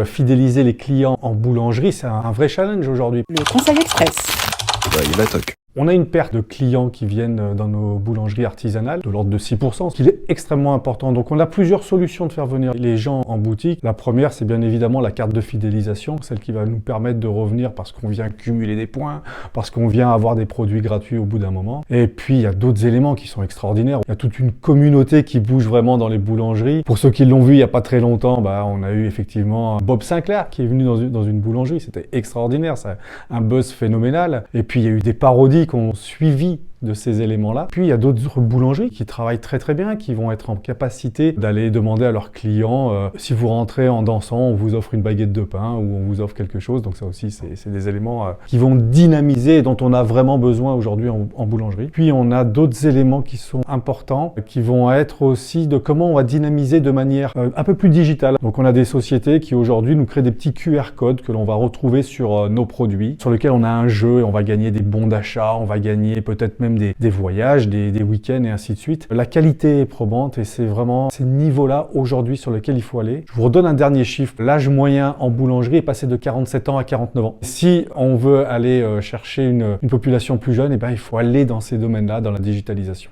Fidéliser les clients en boulangerie, c'est un vrai challenge aujourd'hui. Le Conseil Express. Il y a la toc. On a une perte de clients qui viennent dans nos boulangeries artisanales, de l'ordre de 6%, ce qui est extrêmement important. Donc on a plusieurs solutions de faire venir les gens en boutique. La première, c'est bien évidemment la carte de fidélisation, celle qui va nous permettre de revenir parce qu'on vient cumuler des points, parce qu'on vient avoir des produits gratuits au bout d'un moment. Et puis il y a d'autres éléments qui sont extraordinaires. Il y a toute une communauté qui bouge vraiment dans les boulangeries. Pour ceux qui l'ont vu il n'y a pas très longtemps, on a eu effectivement Bob Sinclair qui est venu dans une boulangerie. C'était extraordinaire, c'est un buzz phénoménal. Et puis il y a eu des parodies qu'on suivi de ces éléments-là. Puis il y a d'autres boulangeries qui travaillent très très bien, qui vont être en capacité d'aller demander à leurs clients si vous rentrez en dansant, on vous offre une baguette de pain ou on vous offre quelque chose. Donc ça aussi, c'est des éléments qui vont dynamiser et dont on a vraiment besoin aujourd'hui en boulangerie. Puis on a d'autres éléments qui sont importants, qui vont être aussi de comment on va dynamiser de manière un peu plus digitale. Donc on a des sociétés qui aujourd'hui nous créent des petits QR codes que l'on va retrouver sur nos produits, sur lesquels on a un jeu et on va gagner des bons d'achat, on va gagner peut-être même des voyages, des week-ends et ainsi de suite. La qualité est probante et c'est vraiment ces niveaux-là aujourd'hui sur lesquels il faut aller. Je vous redonne un dernier chiffre. L'âge moyen en boulangerie est passé de 47 ans à 49 ans. Si on veut aller chercher une population plus jeune, il faut aller dans ces domaines-là, dans la digitalisation.